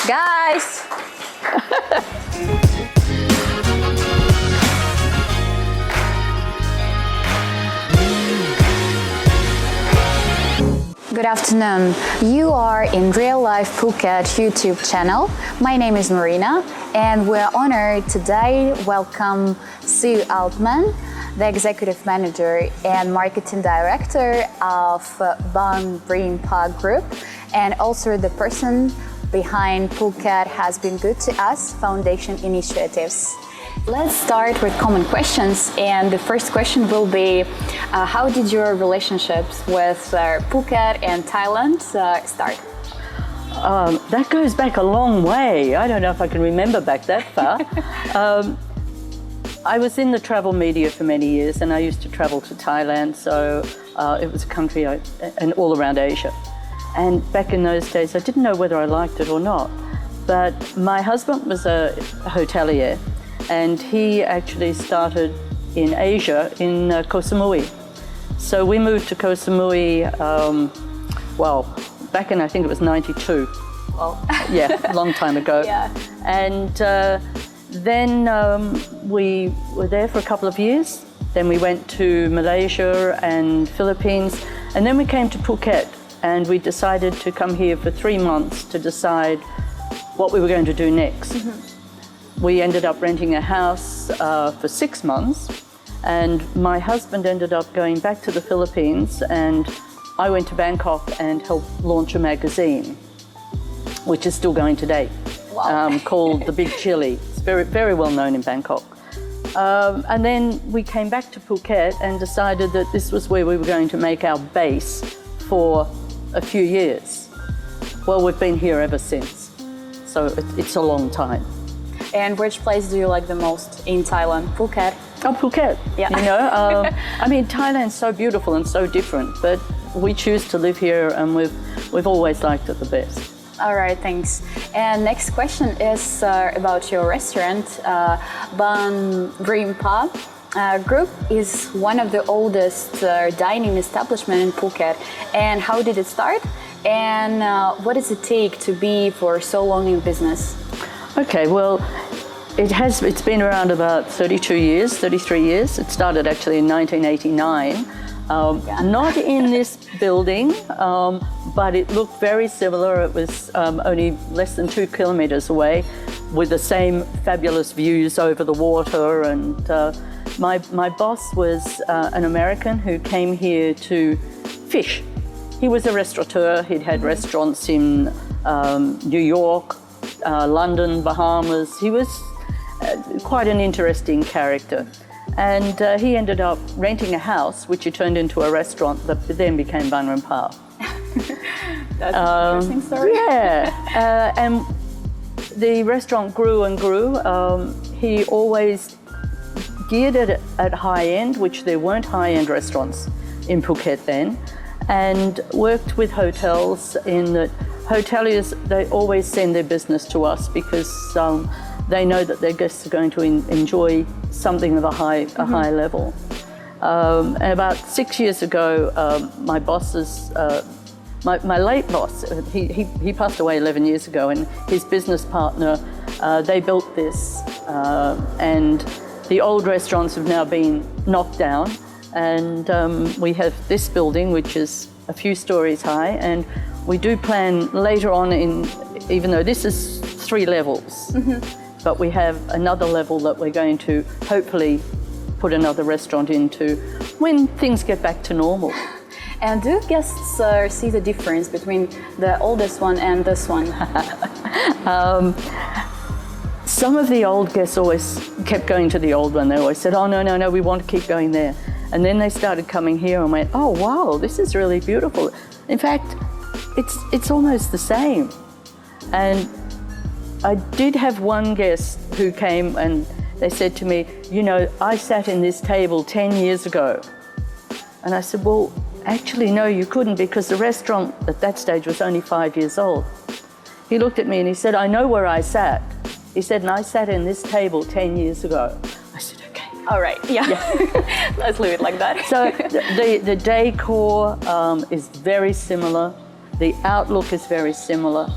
Guys! Good afternoon. You are in Real Life Phuket YouTube channel. My name is Marina and we're honored today welcome Sue Ultmann, the Executive Manager and Marketing Director of Baan Rim Pa Group, and also the person behind Phuket Has Been Good to Us Foundation initiatives. Let's start with common questions, and the first question will be how did your relationships with Phuket and Thailand start? That goes back a long way. I don't know if I can remember back that far. I was in the travel media for many years and I used to travel to Thailand, so it was a country and all around Asia. And back in those days I didn't know whether I liked it or not, but my husband was a hotelier and he actually started in Asia in Koh Samui. So we moved to Koh Samui, back in I think it was 92. Well, yeah, a long time ago. Yeah. And then we were there for a couple of years. Then we went to Malaysia and Philippines, and then we came to Phuket, and we decided to come here for 3 months to decide what we were going to do next. Mm-hmm. We ended up renting a house for 6 months, and my husband ended up going back to the Philippines, and I went to Bangkok and helped launch a magazine, which is still going today. Wow. Called The Big Chili. It's very, very well known in Bangkok. And then we came back to Phuket and decided that this was where we were going to make our base for a few years. Well, we've been here ever since, so it's a long time. And which place do you like the most in Thailand? Phuket? Oh, Phuket. Yeah. You know, I mean, Thailand's so beautiful and so different, but we choose to live here and we've always liked it the best. All right, thanks. And next question is about your restaurant. Baan Rim Pa Group is one of the oldest dining establishment in Phuket. And how did it start? And what does it take to be for so long in business? Okay, well, it's been around about 33 years. It started actually in 1989. Not in this building, but it looked very similar. It was only less than 2 kilometers away with the same fabulous views over the water. And my boss was an American who came here to fish. He was a restaurateur. He'd had restaurants in New York, London, Bahamas. He was quite an interesting character. And he ended up renting a house, which he turned into a restaurant that then became Baan Rim Pa. That's an interesting story. Yeah, and the restaurant grew and grew. He always geared it at high end, which there weren't high-end restaurants in Phuket then, and worked with hotels in that hoteliers, they always send their business to us because they know that their guests are going to enjoy something of a high level. And about 6 years ago, my boss's, my late boss, he passed away 11 years ago, and his business partner, they built this, and the old restaurants have now been knocked down, and we have this building, which is a few stories high, and we do plan later on even though this is 3 levels, but we have another level that we're going to hopefully put another restaurant into when things get back to normal. And do guests see the difference between the oldest one and this one? Some of the old guests always kept going to the old one. They always said, oh, no, we want to keep going there. And then they started coming here and went, oh, wow, this is really beautiful. In fact, it's almost the same. And I did have one guest who came and they said to me, you know, I sat in this table 10 years ago. And I said, well, actually, no, you couldn't, because the restaurant at that stage was only 5 years old. He looked at me and he said, I know where I sat. He said, and I sat in this table 10 years ago. I said, okay. All right, yeah. Let's leave it like that. So the decor is very similar. The outlook is very similar.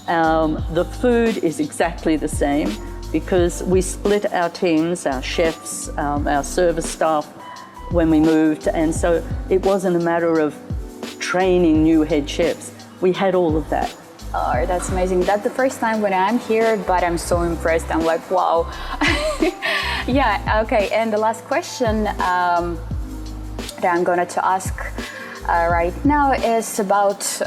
The food is exactly the same because we split our teams, our chefs, our service staff when we moved, and so it wasn't a matter of training new head chefs. We had all of that. Oh, that's amazing. That's the first time when I'm here, but I'm so impressed. I'm like, wow. Yeah, okay. And the last question that I'm going to ask right now is about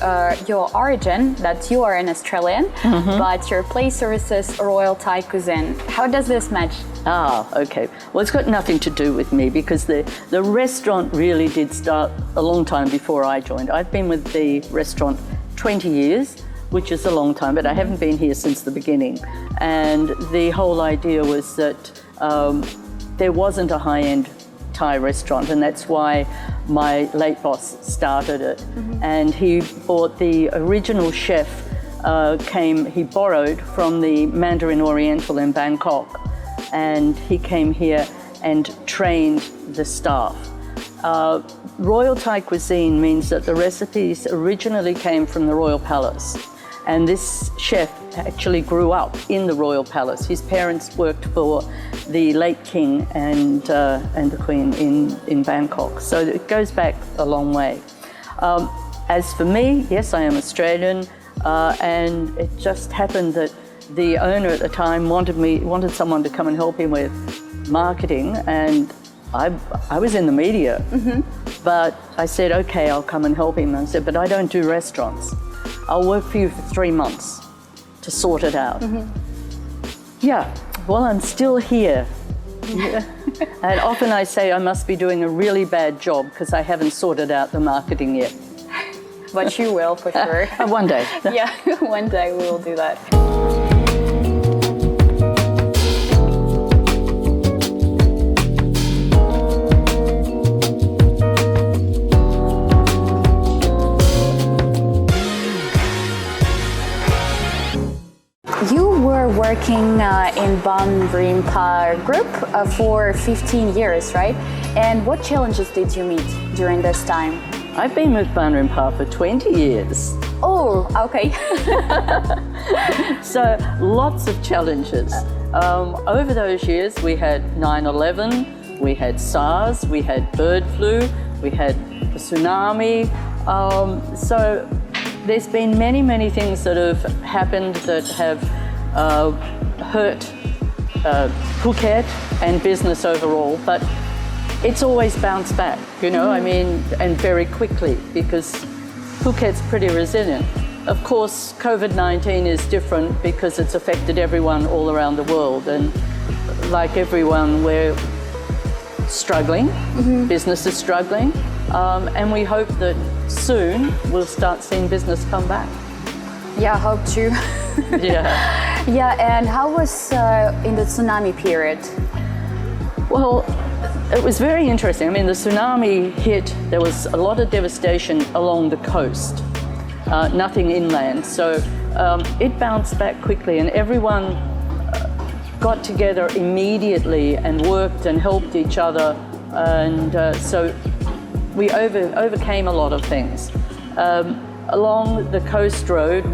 your origin, that you are an Australian, but your place services Royal Thai cuisine. How does this match? Okay. Well, it's got nothing to do with me because the restaurant really did start a long time before I joined. I've been with the restaurant 20 years, which is a long time, but I haven't been here since the beginning. And the whole idea was that there wasn't a high-end Thai restaurant, and that's why my late boss started it. And he bought the original chef, he borrowed from the Mandarin Oriental in Bangkok, and he came here and trained the staff. Royal Thai cuisine means that the recipes originally came from the Royal Palace, and this chef actually grew up in the Royal Palace. His parents worked for the late king and the queen in Bangkok, so it goes back a long way. As for me, yes, I am Australian, and it just happened that the owner at the time wanted someone to come and help him with marketing, and I was in the media, but I said, okay, I'll come and help him. And I said, but I don't do restaurants. I'll work for you for 3 months to sort it out. Yeah, well, I'm still here. And often I say I must be doing a really bad job because I haven't sorted out the marketing yet. But you will, for sure. One day. Yeah, one day we will do that. You were working in Baan Rim Pa Group for 15 years, right? And what challenges did you meet during this time? I've been with Baan Rim Pa for 20 years. Oh, okay. So lots of challenges. Over those years, we had 9/11, we had SARS, we had bird flu, we had the tsunami. So there's been many things that have happened that have hurt Phuket and business overall, but it's always bounced back, you know, I mean, and very quickly, because Phuket's pretty resilient. Of course, COVID-19 is different because it's affected everyone all around the world, and like everyone, we're struggling, business is struggling, and we hope that soon we'll start seeing business come back. Yeah, I hope too. Yeah. Yeah, and how was in the tsunami period? Well, it was very interesting. I mean, the tsunami hit, there was a lot of devastation along the coast, nothing inland. So it bounced back quickly, and everyone got together immediately and worked and helped each other. And so we overcame a lot of things. Along the coast road,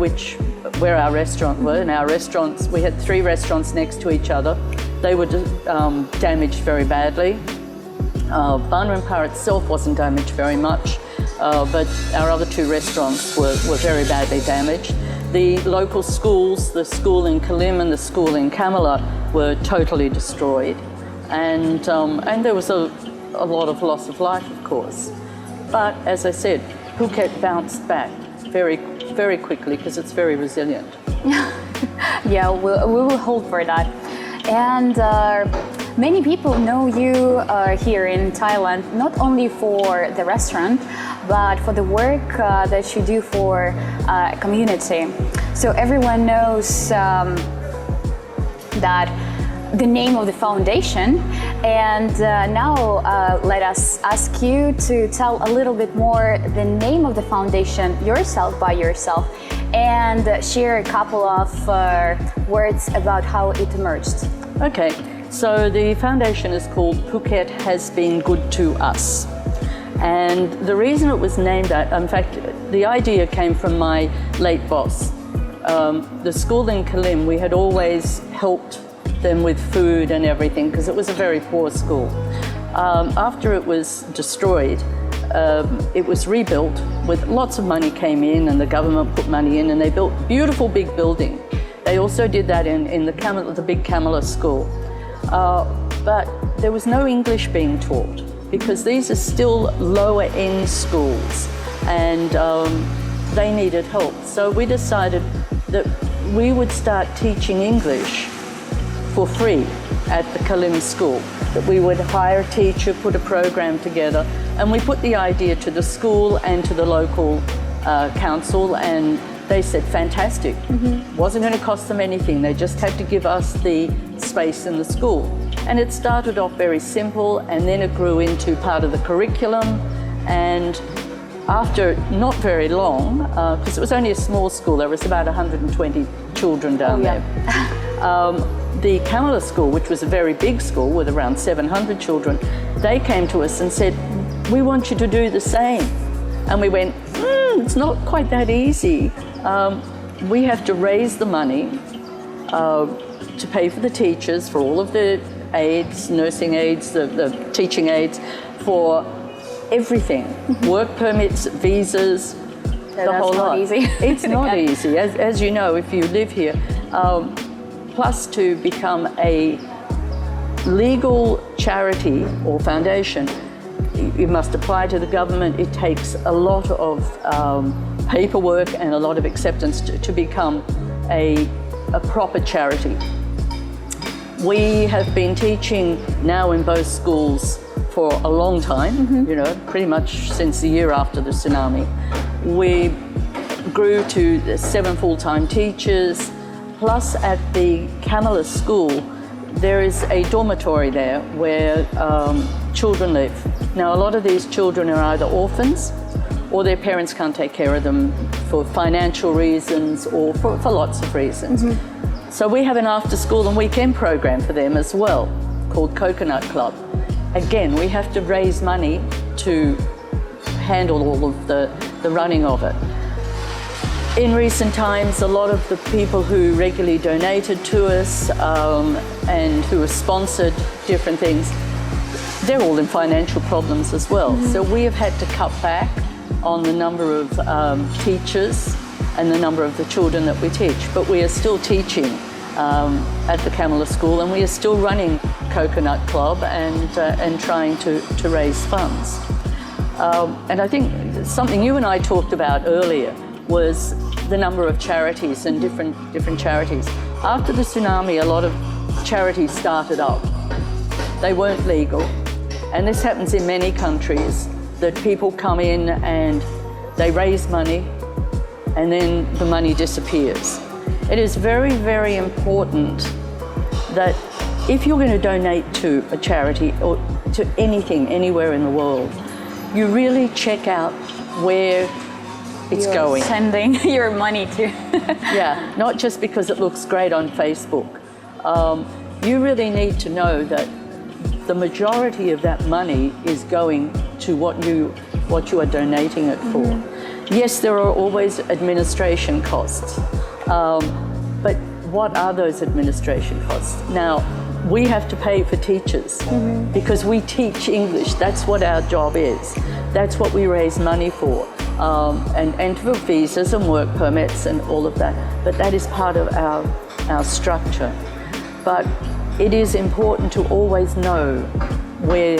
where our restaurant were, and our restaurants, we had 3 restaurants next to each other. They were damaged very badly. Baan Rim Pa itself wasn't damaged very much, but our other 2 restaurants were very badly damaged. The local schools, the school in Kalim and the school in Kamala, were totally destroyed. And there was a lot of loss of life, of course. But as I said, Phuket bounced back very quickly because it's very resilient. Yeah, we will hold for that. And many people know you here in Thailand, not only for the restaurant, but for the work that you do for community. So everyone knows that the name of the foundation. And now let us ask you to tell a little bit more the name of the foundation by yourself, and share a couple of words about how it emerged. Okay, so the foundation is called Phuket Has Been Good to Us. And the reason it was named that, in fact, the idea came from my late boss. the school in Kalim, we had always helped them with food and everything because it was a very poor school. After it was destroyed, it was rebuilt with lots of money came in and the government put money in and they built a beautiful big building. They also did that in the big Kamala school. But there was no English being taught because these are still lower end schools and they needed help. So we decided that we would start teaching English for free at the Kalim school, that we would hire a teacher, put a program together, and we put the idea to the school and to the local council, and they said, fantastic. Wasn't going to cost them anything. They just had to give us the space in the school. And it started off very simple, and then it grew into part of the curriculum. And after not very long, because it was only a small school, there was about 120 children down there. The Kamala school, which was a very big school with around 700 children, they came to us and said, we want you to do the same. And we went, it's not quite that easy. We have to raise the money to pay for the teachers, for all of the aides, nursing aides, the teaching aides, for everything, work permits, visas, the whole lot. That's not easy. It's not easy, as you know, if you live here. Plus, to become a legal charity or foundation, you must apply to the government. It takes a lot of paperwork and a lot of acceptance to become a proper charity. We have been teaching now in both schools for a long time, you know, pretty much since the year after the tsunami. We grew to 7 full-time teachers, plus at the Kamala school, there is a dormitory there where children live. Now, a lot of these children are either orphans or their parents can't take care of them for financial reasons or for lots of reasons. So we have an after-school and weekend program for them as well, called Coconut Club. Again, we have to raise money to handle all of the running of it. In recent times, a lot of the people who regularly donated to us and who have sponsored different things, they're all in financial problems as well. So we have had to cut back on the number of teachers and the number of the children that we teach. But we are still teaching at the Kamala School, and we are still running Coconut Club and trying to raise funds. And I think something you and I talked about earlier was the number of charities and different charities. After the tsunami, a lot of charities started up. They weren't legal. And this happens in many countries, that people come in and they raise money and then the money disappears. It is very, very important that if you're going to donate to a charity or to anything, anywhere in the world, you really check out where it's going. Sending your money to. Yeah, not just because it looks great on Facebook. You really need to know that the majority of that money is going to what you are donating it for. Yes, there are always administration costs, but what are those administration costs? Now, we have to pay for teachers because we teach English. That's what our job is. That's what we raise money for. And for visas and work permits and all of that. But that is part of our structure. But it is important to always know where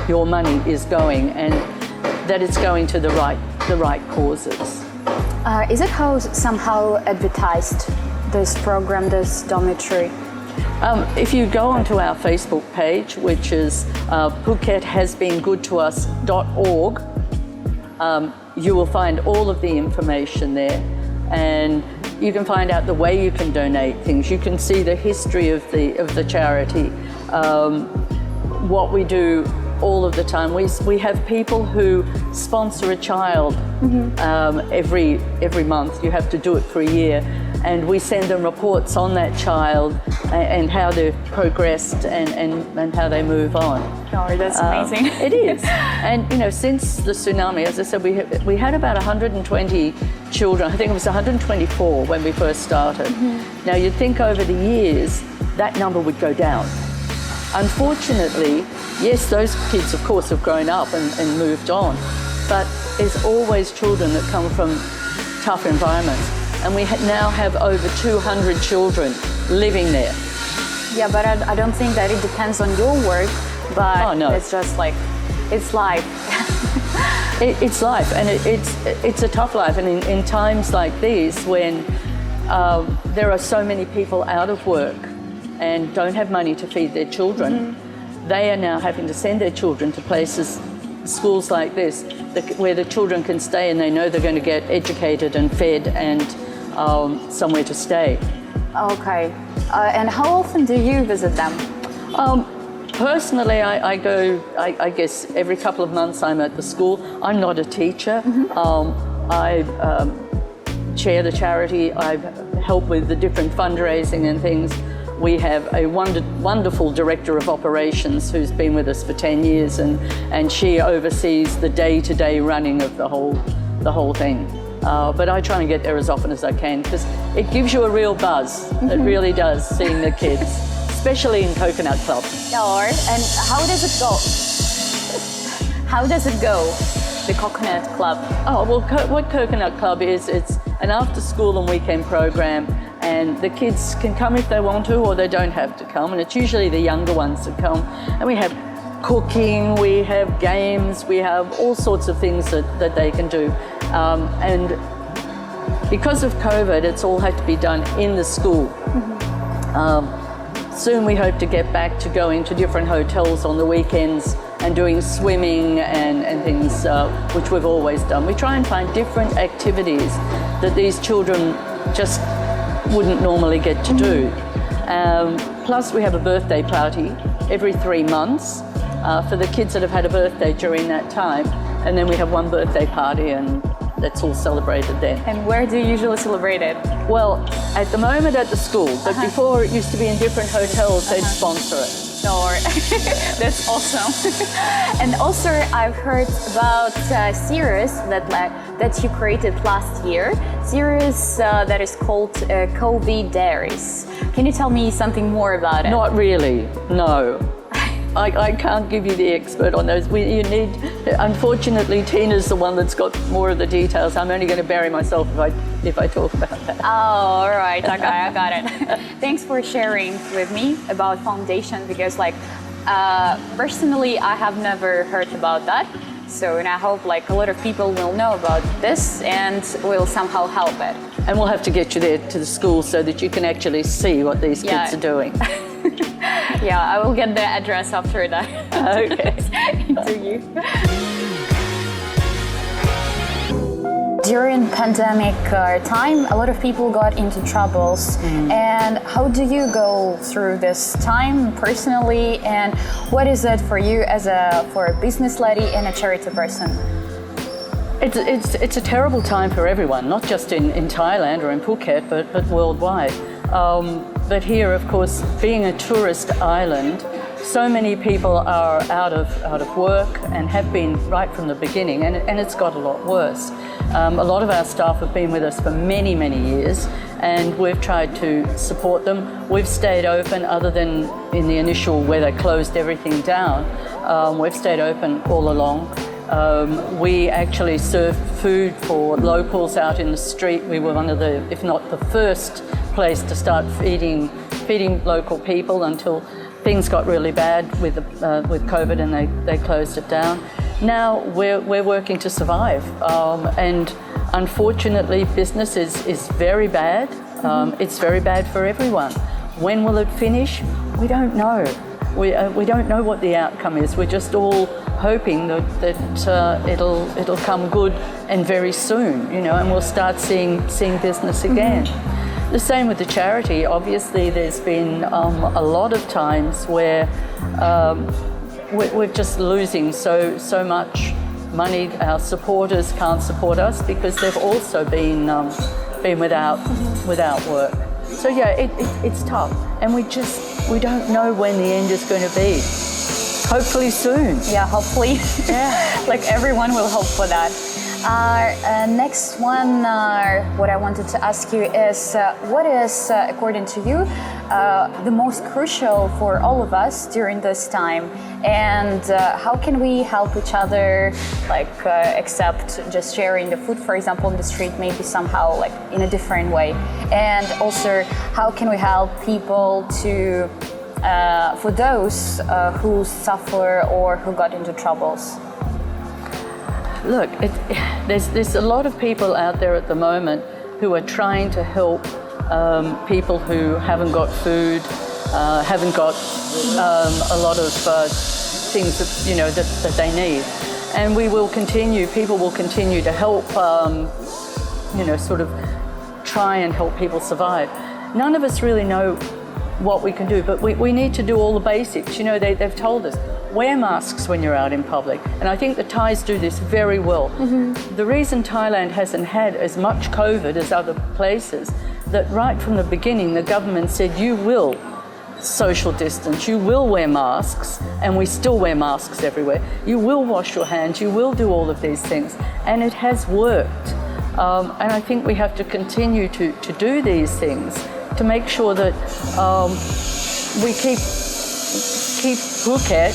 your money is going and that it's going to the right causes. Is it somehow advertised, this program, this dormitory? If you go onto our Facebook page, which is Phuket Has Been Good to Us.org, you will find all of the information there, and you can find out the way you can donate things. You can see the history of the charity, what we do all of the time. We have people who sponsor a child every month. You have to do it for a year. and we send them reports on that child and how they've progressed and how they move on. Oh, that's amazing. It is. And since the tsunami, as I said, we had about 120 children. I think it was 124 when we first started. Now you'd think over the years that number would go down. Unfortunately, yes, those kids of course have grown up and moved on, but there's always children that come from tough environments. And we now have over 200 children living there. Yeah, but I don't think that it depends on your work, but it's just like, it's life. It's life, and it's a tough life. And in times like these, when there are so many people out of work and don't have money to feed their children, they are now having to send their children to places, schools like this, where the children can stay and they know they're going to get educated and fed and somewhere to stay. Okay. And how often do you visit them? Personally, I go, I guess, every couple of months I'm at the school. I'm not a teacher. I chair the charity. I help with the different fundraising and things. We have a wonderful director of operations who's been with us for 10 years, and she oversees the day-to-day running of the whole thing. But I try and get there as often as I can because it gives you a real buzz. It really does, seeing the kids, especially in Coconut Club. And how does it go? How does it go, the Coconut Club? Oh, well, what Coconut Club is, it's an after-school and weekend program, and the kids can come if they want to, or they don't have to come, and it's usually the younger ones that come. And we have cooking, we have games, we have all sorts of things that they can do. And because of COVID, it's all had to be done in the school. Soon we hope to get back to going to different hotels on the weekends and doing swimming and things, which we've always done. We try and find different activities that these children just wouldn't normally get to do. Plus we have a birthday party every 3 months for the kids that have had a birthday during that time. And then we have one birthday party, and that's all celebrated then. And where do you usually celebrate it? Well, at the moment at the school, but before it used to be in different hotels, they'd sponsor it. That's awesome. And also I've heard about Cirrus that you created last year. Cirrus that is called COVID Diaries. Can you tell me something more about it? Not really, no. I can't give you the expert on those. Unfortunately, Tina's the one that's got more of the details. I'm only going to bury myself if I talk about that. Oh, all right. Okay, I got it. Thanks for sharing with me about foundation, because personally, I have never heard about that. So, and I hope a lot of people will know about this and will somehow help it. And we'll have to get you there to the school so that you can actually see what these kids are doing. Yeah, I will get the address after that. Okay. Interview. During pandemic time, a lot of people got into troubles. And how do you go through this time personally? And what is it for you for a business lady and a charity person? It's a terrible time for everyone, not just in Thailand or in Phuket, but worldwide. But here, of course, being a tourist island, so many people are out of work and have been right from the beginning, and it's got a lot worse. A lot of our staff have been with us for many, many years, and we've tried to support them. We've stayed open, other than in the initial where they closed everything down. We've stayed open all along. We actually served food for locals out in the street. We were one of the, if not the first place to start feeding local people until things got really bad with COVID and they closed it down. Now we're working to survive, and unfortunately business is very bad. It's very bad for everyone. When will it finish? We don't know. We don't know what the outcome is. We're just all hoping that it'll come good and very soon, and we'll start seeing business again. The same with the charity. Obviously, there's been a lot of times where we're just losing so much money. Our supporters can't support us because they've also been been without work. So yeah, it's tough, and we don't know when the end is going to be. Hopefully soon. Yeah, hopefully. Yeah. Like everyone will hope for that. Next one, what I wanted to ask you is, what is, according to you, the most crucial for all of us during this time, and how can we help each other, like except just sharing the food, for example, in the street, maybe somehow like in a different way, and also how can we help people to, for those who suffer or who got into troubles? Look, there's a lot of people out there at the moment who are trying to help people who haven't got food, haven't got a lot of things that they need, and people will continue to help, sort of try and help people survive. None of us really know what we can do, but we need to do all the basics. They've told us, wear masks when you're out in public, and I think the Thais do this very well. Mm-hmm. The reason Thailand hasn't had as much COVID as other places, that right from the beginning the government said you will social distance, you will wear masks, and we still wear masks everywhere. You will wash your hands, you will do all of these things, and it has worked. And I think we have to continue to do these things to make sure that we keep Phuket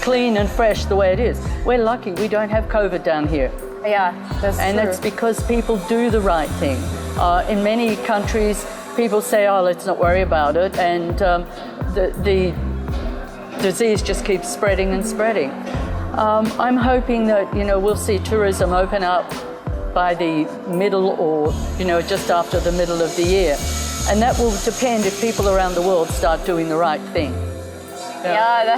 clean and fresh the way it is. We're lucky we don't have COVID down here. Yeah, that's true. And that's because people do the right thing. In many countries, people say, oh, let's not worry about it, and the disease just keeps spreading and spreading. I'm hoping that, we'll see tourism open up by the middle or, just after the middle of the year. And that will depend if people around the world start doing the right thing. Yeah,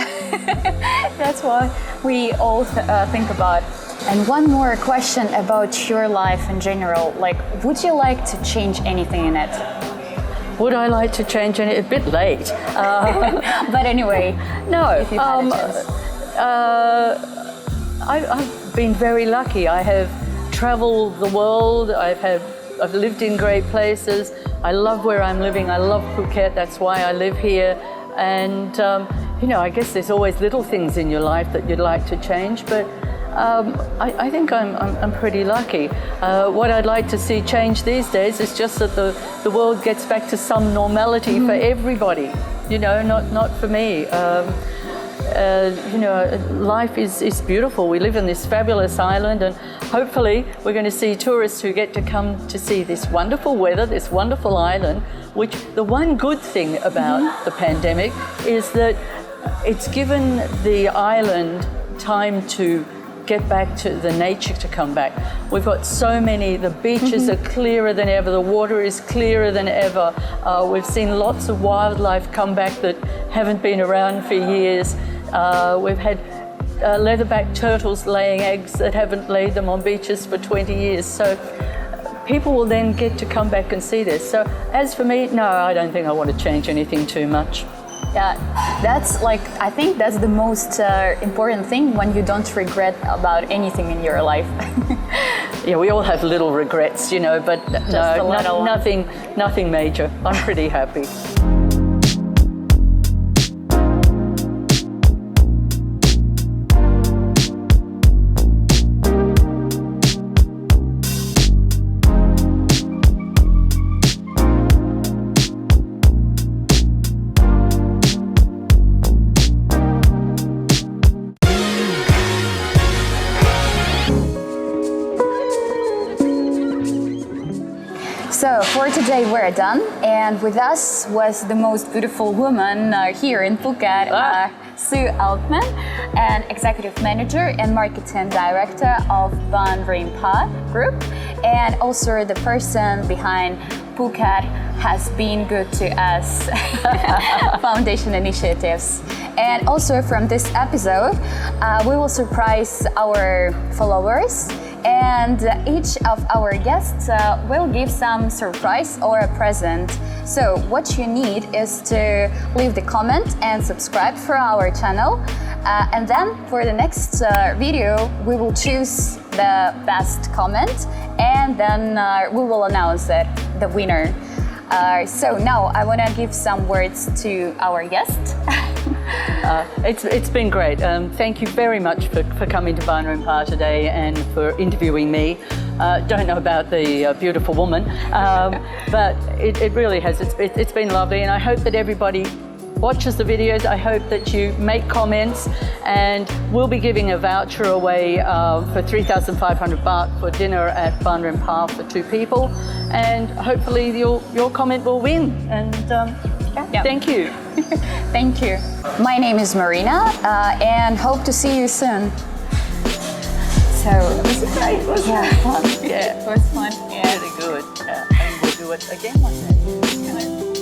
that's what we all think about. And one more question about your life in general. Like, would you like to change anything in it? Would I like to change anything? A bit late. But anyway, no. If you had a chance. I've been very lucky. I have traveled the world. I've lived in great places. I love where I'm living. I love Phuket. That's why I live here. And I guess there's always little things in your life that you'd like to change, but I think I'm pretty lucky. What I'd like to see change these days is just that the world gets back to some normality for everybody. Not for me. Life is beautiful. We live in this fabulous island, and hopefully we're going to see tourists who get to come to see this wonderful weather, this wonderful island, which the one good thing about the pandemic is that it's given the island time to get back to the nature, to come back. We've got so many, the beaches are clearer than ever, the water is clearer than ever. We've seen lots of wildlife come back that haven't been around for years. We've had leatherback turtles laying eggs that haven't laid them on beaches for 20 years. So people will then get to come back and see this. So as for me, no, I don't think I want to change anything too much. Yeah, I think that's the most important thing, when you don't regret about anything in your life. Yeah, we all have little regrets, but nothing major. I'm pretty happy. So for today we're done, and with us was the most beautiful woman here in Phuket, Sue Ultmann, an executive manager and marketing director of Baan Rim Pa Group, and also the person behind Phuket Has Been Good to Us foundation initiatives. And also from this episode, we will surprise our followers, and each of our guests will give some surprise or a present. So what you need is to leave the comment and subscribe for our channel. And then for the next video, we will choose the best comment and then we will announce the winner. So now I want to give some words to our guest. It's been great. Thank you very much for coming to Baan Rim Pa today and for interviewing me. Don't know about the beautiful woman, but it really has. It's been lovely, and I hope that everybody watches the videos. I hope that you make comments, and we'll be giving a voucher away for 3,500 baht for dinner at Baan Rim Pa for 2 people, and hopefully your comment will win. And thank you. Thank you. My name is Marina, and hope to see you soon. So This is great. It was fun. Yeah, it was fun. Yeah. Really good. And we'll do it again one day.